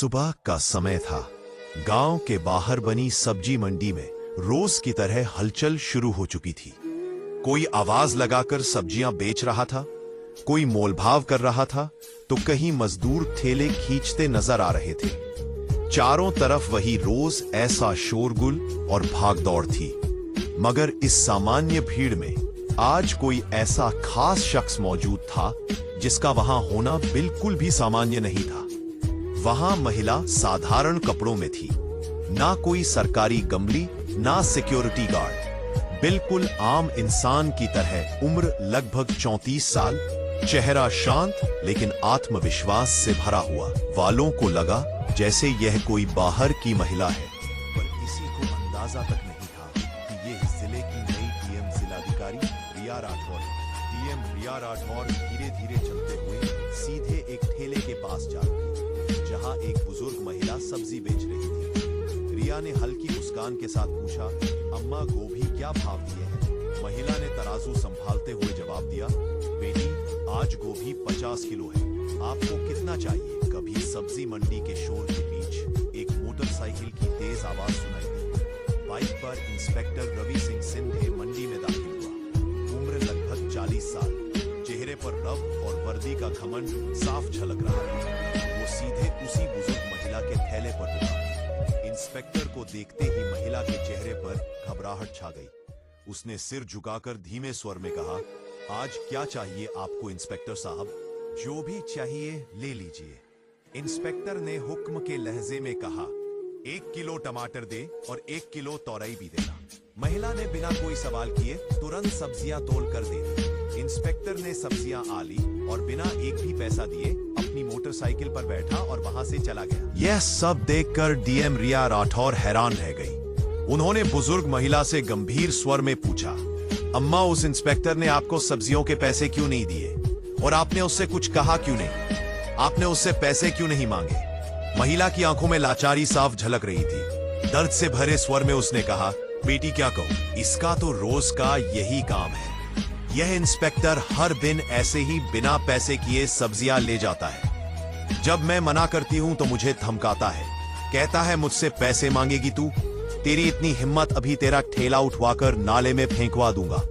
सुबह का समय था। गांव के बाहर बनी सब्जी मंडी में रोज की तरह हलचल शुरू हो चुकी थी। कोई आवाज लगाकर सब्जियां बेच रहा था, कोई मोलभाव कर रहा था, तो कहीं मजदूर ठेले खींचते नजर आ रहे थे। चारों तरफ वही रोज ऐसा शोरगुल और भागदौड़ थी। मगर इस सामान्य भीड़ में आज कोई ऐसा खास शख्स मौजूद था जिसका वहां होना बिल्कुल भी सामान्य नहीं था। वहां महिला साधारण कपड़ों में थी, ना कोई सरकारी गमली, ना सिक्योरिटी गार्ड। बिल्कुल आम इंसान की तरह, उम्र लगभग 34 साल, चेहरा शांत लेकिन आत्मविश्वास से भरा हुआ। वालों को लगा जैसे यह कोई बाहर की महिला है, पर किसी को अंदाजा तक नहीं था कि यह जिले की नई डीएम जिलाधिकारी रिया राठौर है। डीएम रिया राठौर धीरे धीरे चलते हुए सीधे एक ठेले के पास जा रुकी, जहां एक बुजुर्ग महिला सब्जी बेच रही थी। रिया ने हल्की मुस्कान के साथ पूछा, अम्मा गोभी क्या भाव दिए हैं? महिला ने तराजू संभालते हुए जवाब दिया, बेटी आज गोभी 50 किलो है, आपको कितना चाहिए? कभी सब्जी मंडी के शोर के बीच एक मोटरसाइकिल की तेज आवाज सुनाई दी। बाइक पर इंस्पेक्टर रवि सिंह सिंधे मंडी में दाखिल हुआ। उम्र लगभग 40 साल, चेहरे पर रव और वर्दी का घमंड साफ झलक रहा था। वो सीधे उसी बुजुर्ग महिला के थैले पर रुका। इंस्पेक्टर को देखते ही महिला के चेहरे पर घबराहट छा गई। उसने सिर झुकाकर धीमे स्वर में कहा, आज क्या चाहिए आपको इंस्पेक्टर साहब? जो भी चाहिए ले लीजिए। इंस्पेक्टर ने हुक्म के लहजे में कहा, 1 किलो टमाटर दे और 1 किलो तोरई भी देना। महिला ने बिना कोई सवाल किए तुरंत सब्जियां तोल कर दे दी। इंस्पेक्टर ने सब्जियां आली और बिना एक भी पैसा दिए अपनी मोटरसाइकिल पर बैठा और वहां से चला गया। यह सब देखकर डीएम रिया राठौर हैरान रह गई। उन्होंने बुजुर्ग महिला से गंभीर स्वर में पूछा, अम्मा उस इंस्पेक्टर ने आपको सब्जियों के पैसे क्यों नहीं दिए? और आपने उससे कुछ कहा क्यों नहीं? आपने उससे पैसे क्यों नहीं मांगे? महिला की आंखों में लाचारी साफ झलक रही थी। दर्द से भरे स्वर में उसने कहा, बेटी क्या कहूं, इसका तो रोज का यही काम है। यह इंस्पेक्टर हर दिन ऐसे ही बिना पैसे किए सब्जियां ले जाता है। जब मैं मना करती हूं तो मुझे धमकाता है, कहता है मुझसे पैसे मांगेगी तू? तेरी इतनी हिम्मत, अभी तेरा ठेला उठवाकर नाले में फेंकवा दूंगा।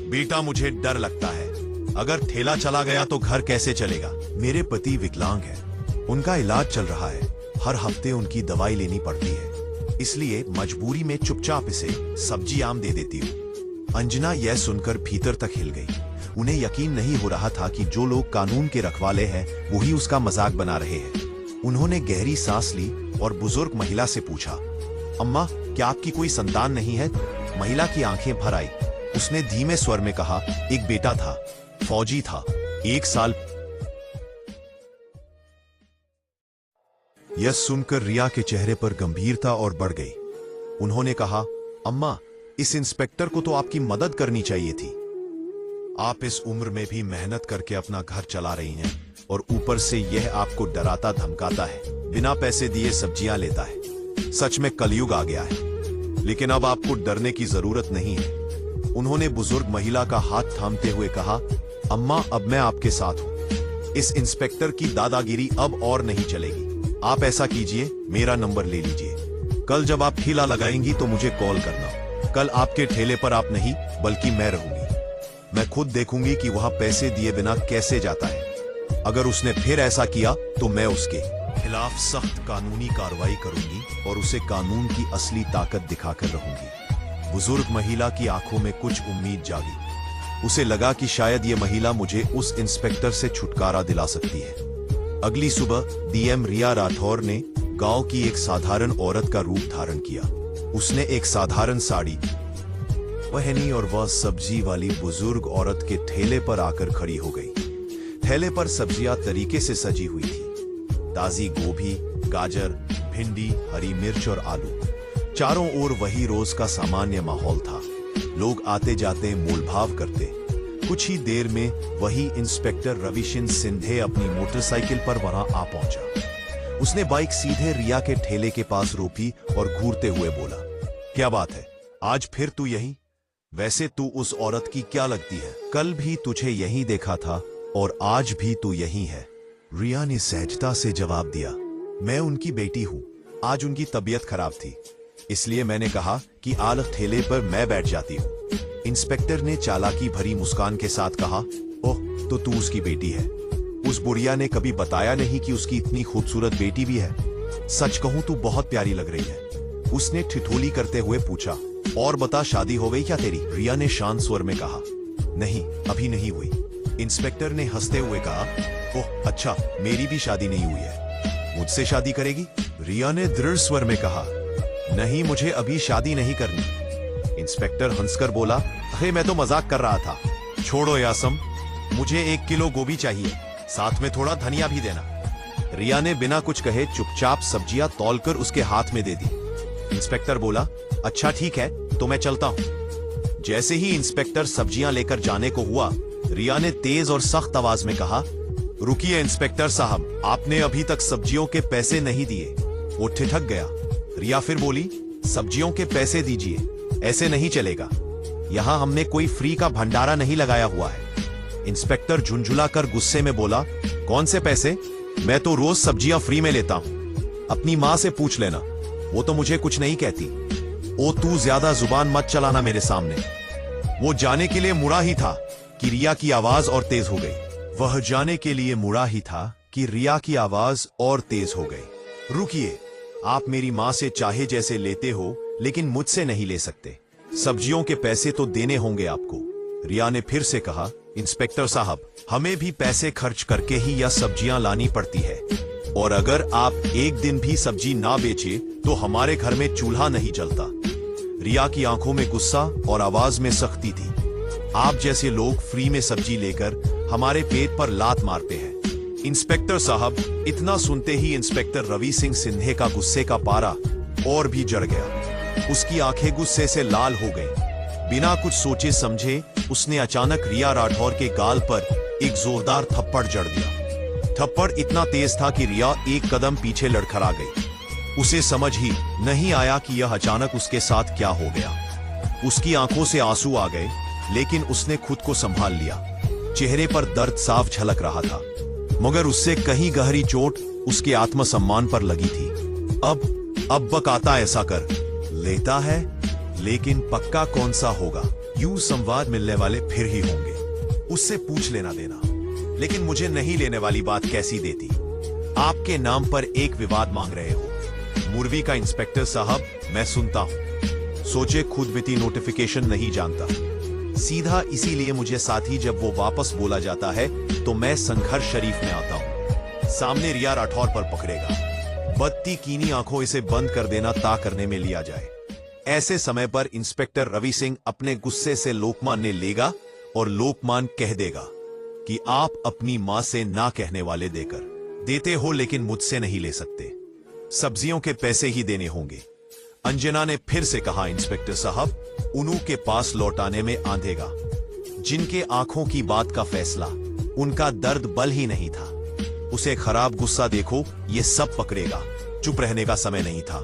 बेटा मुझे डर लगता है, अगर ठेला चला गया तो घर कैसे चलेगा? मेरे पति विकलांग है, उनका इलाज चल रहा है, हर हफ्ते उनकी दवाई लेनी पड़ती है, इसलिए मजबूरी में चुपचाप इसे सब्जी आम दे देती हूँ। अंजना यह सुनकर भीतर तक हिल गई। उन्हें यकीन नहीं हो रहा था कि जो लोग कानून के रखवाले हैं वही उसका मजाक बना रहे हैं। उन्होंने गहरी सांस ली और बुजुर्ग महिला से पूछा, अम्मा क्या आपकी कोई संतान नहीं है? महिला की आंखें भर आई। उसने धीमे स्वर में कहा, एक बेटा था, फौजी था, 1 साल। यह सुनकर रिया के चेहरे पर गंभीरता और बढ़ गई। उन्होंने कहा, अम्मा इस इंस्पेक्टर को तो आपकी मदद करनी चाहिए थी। आप इस उम्र में भी मेहनत करके अपना घर चला रही हैं और ऊपर से यह आपको डराता धमकाता है, बिना पैसे दिए सब्जियां लेता है। सच में कलयुग आ गया है, लेकिन अब आपको डरने की जरूरत नहीं है। उन्होंने बुजुर्ग महिला का हाथ थामते हुए कहा, अम्मा अब मैं आपके साथ हूं। इस इंस्पेक्टर की दादागिरी अब और नहीं चलेगी। आप ऐसा कीजिए, मेरा नंबर ले लीजिए। कल जब आप ठेला लगाएंगी तो मुझे कॉल करना। कल आपके ठेले पर आप नहीं बल्कि मैं रहूंगी। मैं खुद देखूंगी कि वह पैसे दिए बिना कैसे जाता है। अगर उसने फिर ऐसा किया तो मैं उसके खिलाफ सख्त कानूनी कार्रवाई करूंगी और उसे कानून की असली ताकत दिखाकर रहूंगी। बुजुर्ग महिला की आंखों में कुछ उम्मीद जागी। उसे लगा कि शायद ये महिला मुझे उस इंस्पेक्टर से छुटकारा दिला सकती है। अगली सुबह डीएम रिया राठौर ने गांव की एक साधारण औरत का रूप धारण किया। उसने एक साधारण साड़ी पहनी और वह सब्जी वाली बुजुर्ग औरत के ठेले पर आकर खड़ी हो गई। ठेले पर सब्जियां तरीके से सजी हुई थी, ताजी गोभी, गाजर, भिंडी, हरी मिर्च और आलू। चारों ओर वही रोज का सामान्य माहौल था। लोग आते जाते मोलभाव करते। कुछ ही देर में वही इंस्पेक्टर रवि सिंह सिंधे अपनी मोटरसाइकिल पर वहां आ पहुंचा। उसने बाइक सीधे रिया के ठेले के पास रोकी और घूरते हुए बोला, क्या बात है, आज फिर तू यहीं? वैसे तू उस औरत की क्या लगती है? कल भी तुझे यहीं देखा था और आज भी तू यहीं है। रिया ने सहजता से जवाब दिया, मैं उनकी बेटी हूँ। आज उनकी तबीयत खराब थी, इसलिए मैंने कहा कि आल ठेले पर मैं बैठ जाती हूँ। इंस्पेक्टर ने चालाकी भरी मुस्कान के साथ कहा, ओह, तो तू उसकी बेटी है। उस बुढ़िया ने कभी बताया नहीं कि उसकी इतनी खूबसूरत बेटी भी है। सच कहूं तू बहुत प्यारी लग रही है। उसने ठिठोली करते हुए पूछा, और बता, शादी हो गई क्या तेरी? रिया ने शांत स्वर में कहा, नहीं, अभी नहीं हुई। इंस्पेक्टर ने हंसते हुए कहा, ओह अच्छा, मेरी भी शादी नहीं हुई है। मुझसे शादी करेगी? रिया ने दृढ़ स्वर में कहा, नहीं, मुझे अभी शादी नहीं करनी। इंस्पेक्टर हंसकर बोला, अरे मैं तो मजाक कर रहा था। छोड़ो यासम, मुझे 1 किलो गोभी चाहिए, साथ में थोड़ा धनिया भी देना। रिया ने बिना कुछ कहे चुपचाप सब्जियां तौलकर उसके हाथ में दे दी। इंस्पेक्टर बोला, अच्छा ठीक है, तो मैं चलता हूं। जैसे ही इंस्पेक्टर सब्जियां लेकर जाने को हुआ, रिया ने तेज और सख्त आवाज में कहा, रुकिए इंस्पेक्टर साहब, आपने अभी तक सब्जियों के पैसे नहीं दिए। वो ठिठक गया। रिया फिर बोली, सब्जियों के पैसे दीजिए, ऐसे नहीं चलेगा। यहां हमने कोई फ्री का भंडारा नहीं लगाया हुआ है। इंस्पेक्टर झुंझुला कर गुस्से में बोला, कौन से पैसे? मैं तो रोज सब्जियां फ्री में लेता हूं। अपनी मां से पूछ लेना, वो तो मुझे कुछ नहीं कहती। ओ तू ज्यादा जुबान मत चलाना मेरे सामने। वो जाने के लिए मुड़ा ही था कि रिया की आवाज और तेज हो गई। वह जाने के लिए मुड़ा ही था कि रिया की आवाज और तेज हो गई। रुकिए, आप मेरी मां से चाहे जैसे लेते हो, लेकिन मुझसे नहीं ले सकते। सब्जियों के पैसे तो देने होंगे आपको। रिया ने फिर से कहा, इंस्पेक्टर साहब, हमें भी पैसे खर्च करके ही यह सब्जियां लानी पड़ती है, और अगर आप एक दिन भी सब्जी ना बेचे तो हमारे घर में चूल्हा नहीं जलता। रिया की आंखों में गुस्सा और आवाज में सख्ती थी। आप जैसे लोग फ्री में सब्जी लेकर हमारे पेट पर लात मारते हैं। इंस्पेक्टर साहब, इतना सुनते ही इंस्पेक्टर रवि सिंह सिंधे का गुस्से का पारा और भी जड़ गया। उसकी आंखें गुस्से से लाल हो गईं। बिना कुछ सोचे समझे उसने अचानक रिया राठौर के गाल पर एक जोरदार थप्पड़ जड़ दिया। थप्पड़ इतना तेज था कि रिया एक कदम पीछे लड़खड़ा गई। उसे समझ ही नहीं आया कि यह अचानक उसके साथ क्या हो गया। उसकी आंखों से आंसू आ गए, लेकिन उसने खुद को संभाल लिया। चेहरे पर दर्द साफ झलक रहा था, मगर उससे कहीं गहरी चोट उसके आत्मसम्मान पर लगी थी। अब बकाता ऐसा कर लेता है, लेकिन पक्का कौन सा होगा? यूं संवाद मिलने वाले फिर ही होंगे, उससे पूछ लेना देना। लेकिन मुझे नहीं लेने वाली बात कैसी देती? आपके नाम पर एक विवाद मांग रहे हो। मुरवी का इंस्पेक्टर साहब, मैं सुनता हूं। सोचे खुद वित्तीय नोटिफिकेशन नहीं जानता। सीधा इसीलिए मुझे साथी जब वो वापस बोला जाता है तो मैं संघर्ष शरीफ में आता हूं। सामने रिया राठौर पर पकड़ेगा। बत्ती कीनी आंखों इसे बंद कर देना ता करने में लिया जाए। ऐसे समय पर इंस्पेक्टर रवि सिंह अपने गुस्से से लोकमान ने लेगा और लोकमान कह देगा कि आप अपनी मां से ना कहने वाले देते हो, लेकिन मुझसे नहीं ले सकते। सब्जियों के पैसे ही देने होंगे। अंजना ने फिर से कहा, इंस्पेक्टर साहब, उन्हों के पास लौटाने में आंधेगा। जिनके आंखों की बात का फैसला, उनका दर्द बल ही नहीं था। उसे खराब गुस्सा देखो, ये सब पकड़ेगा। चुप रहने का समय नहीं था।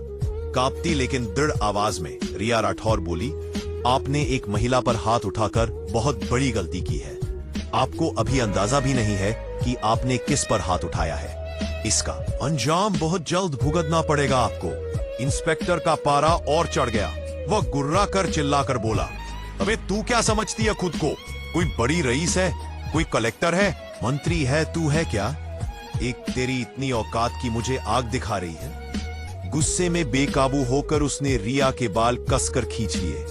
कांपती लेकिन दृढ़ आवाज में रिया राठौर बोली, आपने एक महिला पर हाथ उठाकर बहुत बड़ी गलती की है। आपको अभी अंदाजा भी नहीं है कि आपने किस पर हाथ उठाया है। इसका अंजाम बहुत जल्द भुगतना पड़ेगा आपको। इंस्पेक्टर का पारा और चढ़ गया। वह गुर्रा कर चिल्लाकर बोला, अबे तू क्या समझती है खुद को? कोई बड़ी रईस है? कोई कलेक्टर है? मंत्री है? तू है क्या? एक तेरी इतनी औकात की मुझे आग दिखा रही है। गुस्से में बेकाबू होकर उसने रिया के बाल कसकर खींच लिए।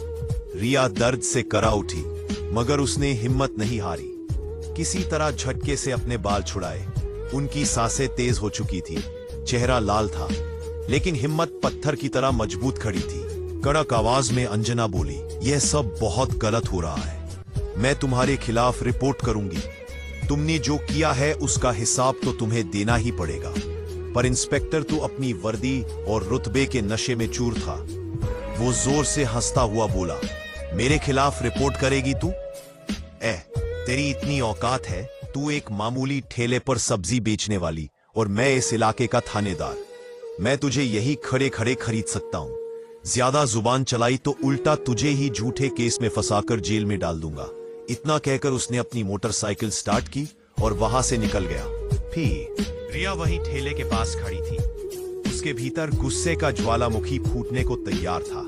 रिया दर्द से करा उठी, मगर उसने हिम्मत नहीं हारी। किसी तरह झटके से अपने बाल छुड़ाए। उनकी सांसें तेज हो चुकी थी, चेहरा लाल था, लेकिन हिम्मत पत्थर की तरह मजबूत खड़ी थी। कड़क आवाज में अंजना बोली, यह सब बहुत गलत हो रहा है। मैं तुम्हारे खिलाफ रिपोर्ट करूंगी। तुमने जो किया है उसका हिसाब तो तुम्हें देना ही पड़ेगा। पर इंस्पेक्टर तू अपनी वर्दी और रुतबे के नशे में चूर था। वो जोर से हंसता हुआ बोला, मेरे खिलाफ रिपोर्ट करेगी तू? तेरी इतनी औकात है? तू एक मामूली ठेले पर सब्जी बेचने वाली और मैं इस इलाके का थानेदार। मैं तुझे यही खड़े खड़े खरीद सकता हूं। ज्यादा जुबान चलाई तो उल्टा तुझे ही झूठे केस में फंसाकर जेल में डाल दूंगा। इतना कहकर उसने अपनी मोटरसाइकिल स्टार्ट की और वहां से निकल गया। फिर रिया वहीं ठेले के पास खड़ी थी। उसके भीतर गुस्से का ज्वालामुखी फूटने को तैयार था,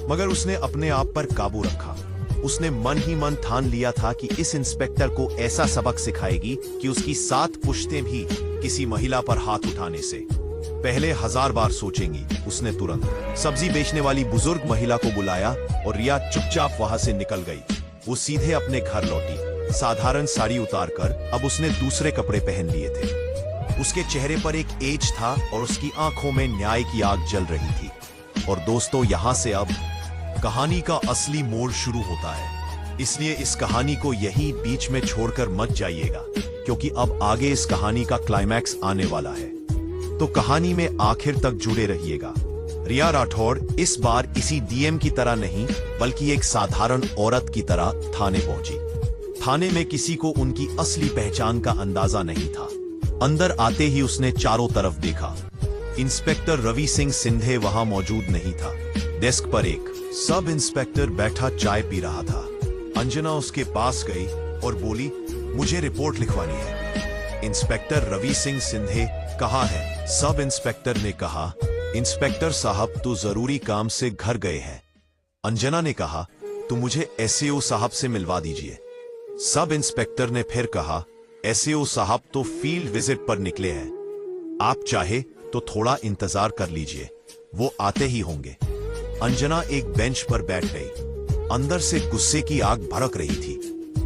मगर उसने अपने आप पर काबू रखा। उसने मन ही मन ठान लिया था कि इस इंस्पेक्टर को ऐसा सबक सिखाएगी कि उसकी 7 पुश्तें भी किसी महिला पर हाथ उठाने से पहले 1000 बार सोचेंगी। उसने तुरंत सब्जी बेचने वाली बुजुर्ग महिला को बुलाया और रिया चुपचाप वहां से निकल गई। वो सीधे अपने घर लौटी। साधारण साड़ी उतारकर अब उसने दूसरे कपड़े पहन लिए थे। उसके चेहरे पर एक एज था और उसकी आंखों में न्याय की आग जल रही थी। और दोस्तों, यहां से अब कहानी का असली मोड़ शुरू होता है, इसलिए इस कहानी को यही बीच में छोड़कर मत जाइएगा, क्योंकि अब आगे इस कहानी का क्लाइमैक्स आने वाला है। तो कहानी में आखिर तक जुड़े रहिएगा। रिया राठौड़ इस बार इसी डीएम की तरह नहीं, बल्कि एक साधारण औरत की तरह थाने पहुंची। थाने में किसी को उनकी असली पहचान का अंदाजा नहीं था। अंदर आते ही उसने चारों तरफ देखा। इंस्पेक्टर रवि सिंह सिंधे वहां मौजूद नहीं था। डेस्क पर एक सब इंस्पेक्टर बैठा चाय पी रहा था। अंजना उसके पास गई और बोली, मुझे रिपोर्ट लिखवानी है। इंस्पेक्टर रवि सिंह सिंधे, कहा है? सब इंस्पेक्टर ने कहा, इंस्पेक्टर साहब तो जरूरी काम से घर गए हैं। अंजना ने कहा, तो मुझे एसएओ साहब से मिलवा दीजिए। सब इंस्पेक्टर ने फिर कहा, एसएओ साहब तो फील्ड विजिट पर निकले हैं, आप चाहे तो थोड़ा इंतजार कर लीजिए, वो आते ही होंगे। अंजना एक बेंच पर बैठ गई। अंदर से गुस्से की आग भड़क रही थी,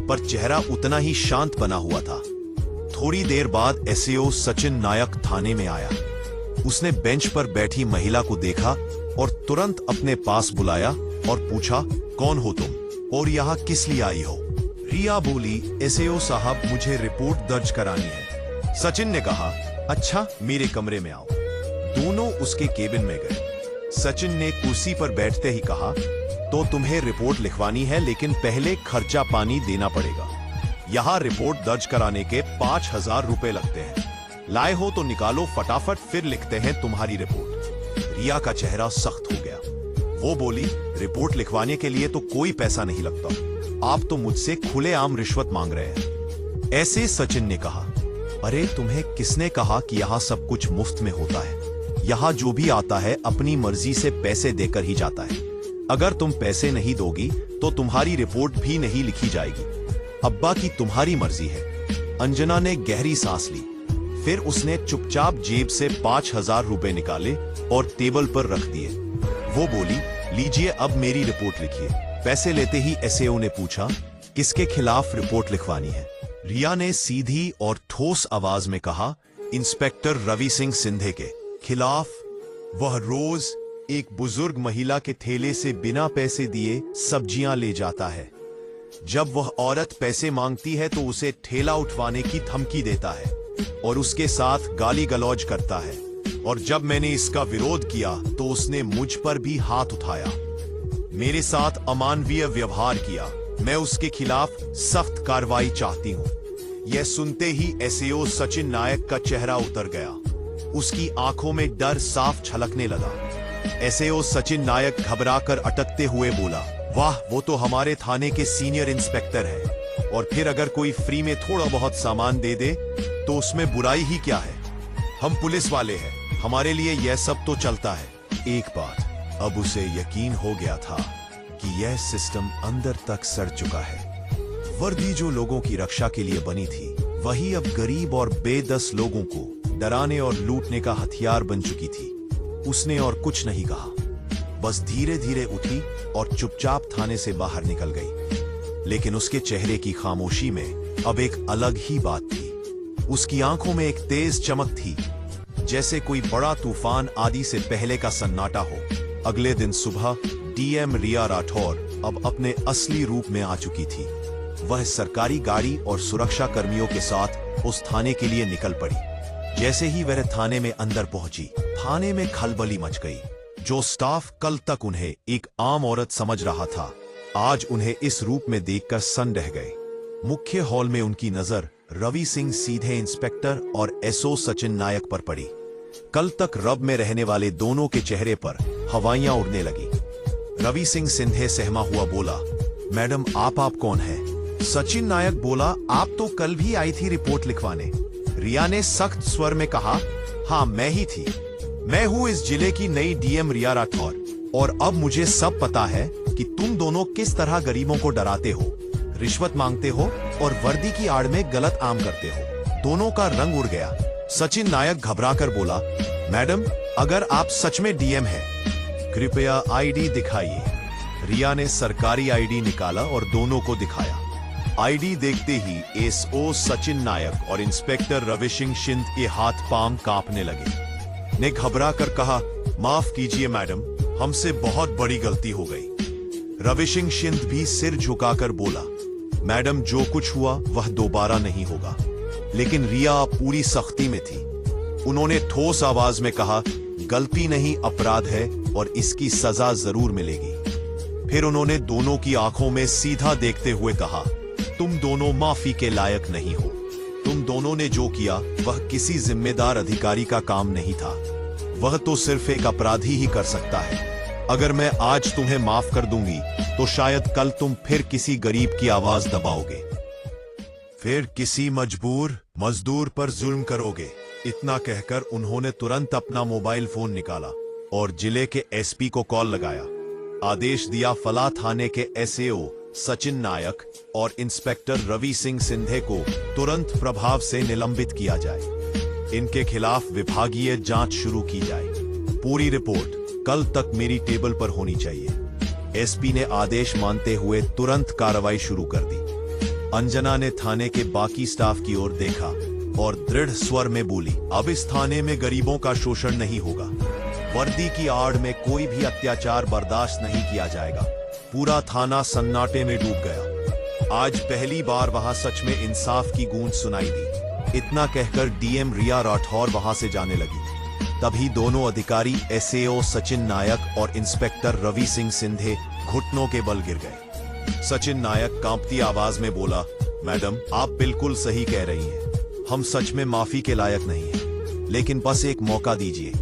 पर चेहरा उतना ही शांत बना हुआ था। थोड़ी देर बाद एसएओ सचिन नायक थाने में आया। उसने बेंच पर बैठी महिला को देखा और तुरंत अपने पास बुलाया और पूछा, कौन हो तुम और यहाँ किस लिए आई हो? रिया बोली, एसएओ साहब, मुझे रिपोर्ट दर्ज करानी है। सचिन ने कहा, अच्छा, मेरे कमरे में आओ। दोनों उसके केबिन में गए। सचिन ने कुर्सी पर बैठते ही कहा, तो तुम्हें रिपोर्ट लिखवानी है, लेकिन पहले खर्चा पानी देना पड़ेगा। यहाँ रिपोर्ट दर्ज कराने के 5000 रुपए लगते हैं। लाए हो तो निकालो फटाफट, फिर लिखते हैं तुम्हारी रिपोर्ट। रिया का चेहरा सख्त हो गया। वो बोली, रिपोर्ट लिखवाने के लिए तो कोई पैसा नहीं लगता, आप तो मुझसे खुलेआम रिश्वत मांग रहे हैं। ऐसे सचिन ने कहा, अरे तुम्हें किसने कहा कि यहाँ सब कुछ मुफ्त में होता है? यहाँ जो भी आता है अपनी मर्जी से पैसे देकर ही जाता है। अगर तुम पैसे नहीं दोगी तो तुम्हारी रिपोर्ट भी नहीं लिखी जाएगी। अब्बा की तुम्हारी मर्जी है। अंजना ने गहरी सांस ली। फिर उसने चुपचाप जेब से 5000 रुपए निकाले और टेबल पर रख दिए। वो बोली, लीजिए, अब मेरी रिपोर्ट लिखिए। पैसे लेते ही एसएओ ने पूछा, किसके खिलाफ रिपोर्ट लिखवानी है? रिया ने सीधी और ठोस आवाज में कहा, इंस्पेक्टर रवि सिंह सिंधे के खिलाफ। वह रोज एक बुजुर्ग महिला के ठेले से बिना पैसे दिए सब्जियां ले जाता है। जब वह औरत पैसे मांगती है तो उसे ठेला उठवाने की धमकी देता है और उसके साथ गाली गलौज करता है। और जब मैंने इसका विरोध किया तो उसने मुझ पर भी हाथ उठाया, मेरे साथ अमानवीय व्यवहार किया। मैं उसके खिलाफ सख्त कार्रवाई चाहती हूं। यह सुनते ही एसएओ सचिन नायक का चेहरा उतर गया। उसकी आंखों में डर साफ छलकने लगा। एसएओ सचिन नायक घबराकर अटकते हुए बोला, वाह, वो तो हमारे थाने के सीनियर इंस्पेक्टर है, और फिर अगर कोई फ्री में थोड़ा बहुत सामान दे दे तो उसमें बुराई ही क्या है? हम पुलिस वाले हैं, हमारे लिए यह सब तो चलता है। एक बात अब उसे यकीन हो गया था कि यह सिस्टम अंदर तक सड़ चुका है। वर्दी जो लोगों की रक्षा के लिए बनी थी, वही अब गरीब और बेदस लोगों को डराने और लूटने का हथियार बन चुकी थी। उसने और कुछ नहीं कहा, बस धीरे धीरे उठी और चुपचाप थाने से बाहर निकल गई। लेकिन उसके चेहरे की खामोशी में अब एक अलग ही बात थी। उसकी आंखों में एक तेज चमक थी, जैसे कोई बड़ा तूफान आदि से पहले का सन्नाटा हो। अगले दिन सुबह डीएम रिया राठौर अब अपने असली रूप में आ चुकी थी। वह सरकारी गाड़ी और सुरक्षा कर्मियों के साथ उस थाने के लिए निकल पड़ी। जैसे ही वह थाने में अंदर पहुंची, थाने में खलबली मच गई। जो स्टाफ कल तक उन्हें एक आम औरत समझ रहा था, आज उन्हें इस रूप में देखकर सन्न रह गए। मुख्य हॉल में उनकी नजर रवि सिंह सीधे इंस्पेक्टर और एसओ सचिन नायक पर पड़ी। कल तक रब में रहने वाले दोनों के चेहरे पर हवाइयां उड़ने लगी। रवि सिंह सिंधे सहमा हुआ बोला, मैडम आप कौन है? सचिन नायक बोला, आप तो कल भी आई थी रिपोर्ट लिखवाने। रिया ने सख्त स्वर में कहा, हाँ मैं ही थी। मैं हूँ इस जिले की नई डीएम रिया राठौर और अब मुझे सब पता है कि तुम दोनों किस तरह गरीबों को डराते हो, रिश्वत मांगते हो और वर्दी की आड़ में गलत काम करते हो। दोनों का रंग उड़ गया। सचिन नायक घबराकर बोला, मैडम अगर आप सच में डीएम हैं, कृपया आईडी दिखाइए। रिया ने सरकारी आईडी निकाला और दोनों को दिखाया। आईडी देखते ही एसओ सचिन नायक और इंस्पेक्टर रवि सिंह सिंध के हाथ पांव कांपने लगे। ने घबरा कर कहा, माफ कीजिए मैडम, हमसे बहुत बड़ी गलती हो गई। रवि सिंह सिंध भी सिर झुकाकर बोला, मैडम जो कुछ हुआ वह दोबारा नहीं होगा। लेकिन रिया पूरी सख्ती में थी। उन्होंने ठोस आवाज में कहा, गलती नहीं अपराध है और इसकी सजा जरूर मिलेगी। फिर उन्होंने दोनों की आंखों में सीधा देखते हुए कहा, तुम दोनों माफी के लायक नहीं हो। तुम दोनों ने जो किया वह किसी जिम्मेदार अधिकारी का काम नहीं था। वह तो सिर्फ एक अपराधी ही कर सकता है। अगर मैं आज तुम्हें माफ कर दूंगी तो शायद कल तुम फिर किसी गरीब की आवाज दबाओगे, फिर किसी मजदूर पर जुल्म करोगे। इतना कहकर उन्होंने तुरंत अपना मोबाइल फोन निकाला और जिले के एसपी को कॉल लगाया। आदेश दिया फला थाने के एसएओ सचिन नायक और इंस्पेक्टर रवि सिंह सिंधे को तुरंत प्रभाव से निलंबित किया जाए। इनके खिलाफ विभागीय जांच शुरू की जाए। पूरी रिपोर्ट कल तक मेरी टेबल पर होनी चाहिए। एसपी ने आदेश मानते हुए तुरंत कार्रवाई शुरू कर दी। अंजना ने थाने के बाकी स्टाफ की ओर देखा और दृढ़ स्वर में बोली, अब इस थाने में गरीबों का शोषण नहीं होगा। वर्दी की आड़ में कोई भी अत्याचार बर्दाश्त नहीं किया जाएगा। पूरा थाना सन्नाटे में डूब गया। आज पहली बार वहां सच में इंसाफ की गूंज सुनाई दी। इतना कहकर डीएम रिया राठौर वहां से जाने लगी। तभी दोनों अधिकारी एसएओ सचिन नायक और इंस्पेक्टर रवि सिंह सिंधे घुटनों के बल गिर गए। सचिन नायक कांपती आवाज में बोला, मैडम आप बिल्कुल सही कह रही हैं। हम सच में माफी के लायक नहीं हैं, लेकिन बस एक मौका दीजिए।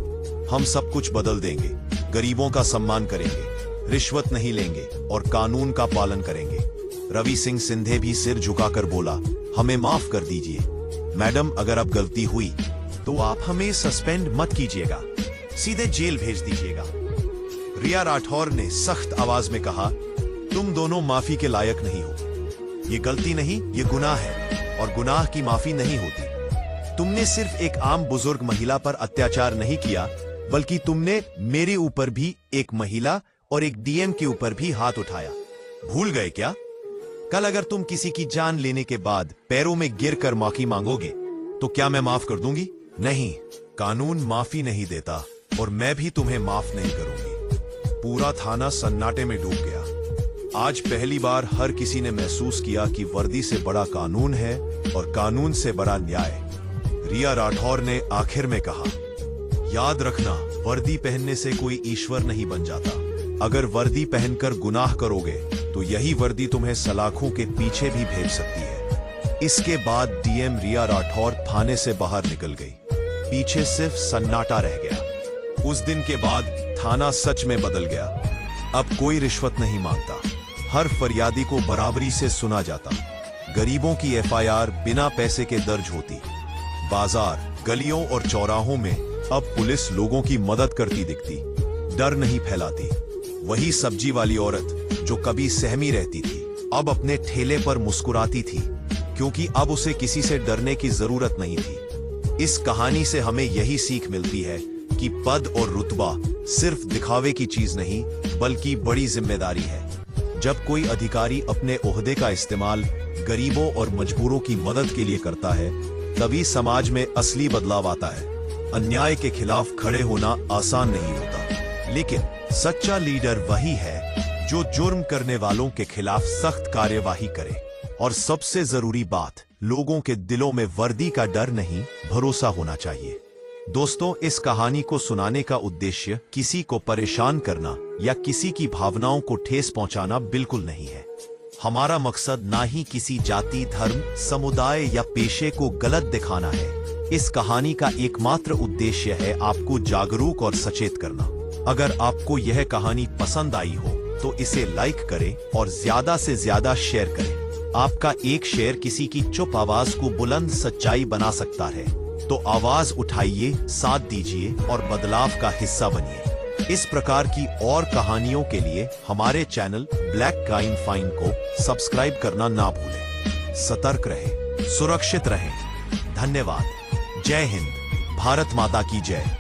हम सब कुछ बदल देंगे। गरीबों का सम्मान करेंगे, रिश्वत नहीं लेंगे और कानून का पालन करेंगे। रवि सिंह सिंधे भी सिर झुकाकर बोला, हमें माफ कर दीजिए। मैडम अगर अब गलती हुई तो आप हमें सस्पेंड मत कीजिएगा, सीधे जेल भेज दीजिएगा। रिया राठौर ने सख्त आवाज में कहा, तुम दोनों माफी के लायक नहीं हो। ये गलती नहीं, ये गुनाह है और गुनाह की माफी नहीं होती। तुमने सिर्फ एक आम बुजुर्ग महिला पर अत्याचार नहीं किया, बल्कि तुमने मेरे ऊपर भी, एक महिला और एक डीएम के ऊपर भी हाथ उठाया। भूल गए क्या? कल अगर तुम किसी की जान लेने के बाद पैरों में गिरकर माफी मांगोगे तो क्या मैं माफ कर दूंगी? नहीं, कानून माफी नहीं देता और मैं भी तुम्हें माफ नहीं करूंगी। पूरा थाना सन्नाटे में डूब गया। आज पहली बार हर किसी ने महसूस किया कि वर्दी से बड़ा कानून है और कानून से बड़ा न्याय। रिया राठौर ने आखिर में कहा, याद रखना, वर्दी पहनने से कोई ईश्वर नहीं बन जाता। अगर वर्दी पहनकर गुनाह करोगे तो यही वर्दी तुम्हें सलाखों के पीछे भी भेज सकती है। इसके बाद डीएम रिया राठौर थाने से बाहर निकल गई। पीछे सिर्फ सन्नाटा रह गया। उस दिन के बाद थाना सच में बदल गया। अब कोई रिश्वत नहीं मांगता, हर फरियादी को बराबरी से सुना जाता। गरीबों की एफआईआर बिना पैसे के दर्ज होती। बाजार, गलियों और चौराहों में अब पुलिस लोगों की मदद करती दिखती, डर नहीं फैलाती। वही सब्जी वाली औरत जो कभी सहमी रहती थी, अब अपने ठेले पर मुस्कुराती थी, क्योंकि अब उसे किसी से डरने की जरूरत नहीं थी। इस कहानी से हमें यही सीख मिलती है कि पद और रुतबा सिर्फ दिखावे की चीज नहीं, बल्कि बड़ी जिम्मेदारी है। जब कोई अधिकारी अपने ओहदे का इस्तेमाल गरीबों और मजबूरों की मदद के लिए करता है, तभी समाज में असली बदलाव आता है। अन्याय के खिलाफ खड़े होना आसान नहीं होता, लेकिन सच्चा लीडर वही है जो जुर्म करने वालों के खिलाफ सख्त कार्यवाही करे। और सबसे जरूरी बात, लोगों के दिलों में वर्दी का डर नहीं, भरोसा होना चाहिए। दोस्तों, इस कहानी को सुनाने का उद्देश्य किसी को परेशान करना या किसी की भावनाओं को ठेस पहुंचाना बिल्कुल नहीं है। हमारा मकसद ना ही किसी जाति, धर्म, समुदाय या पेशे को गलत दिखाना है। इस कहानी का एकमात्र उद्देश्य है आपको जागरूक और सचेत करना। अगर आपको यह कहानी पसंद आई हो तो इसे लाइक करें और ज्यादा से ज्यादा शेयर करें। आपका एक शेयर किसी की चुप आवाज को बुलंद सच्चाई बना सकता है। तो आवाज उठाइए, साथ दीजिए और बदलाव का हिस्सा बनिए। इस प्रकार की और कहानियों के लिए हमारे चैनल ब्लैक क्राइम फाइन को सब्सक्राइब करना ना भूलें। सतर्क रहें, सुरक्षित रहें। धन्यवाद। जय हिंद। भारत माता की जय।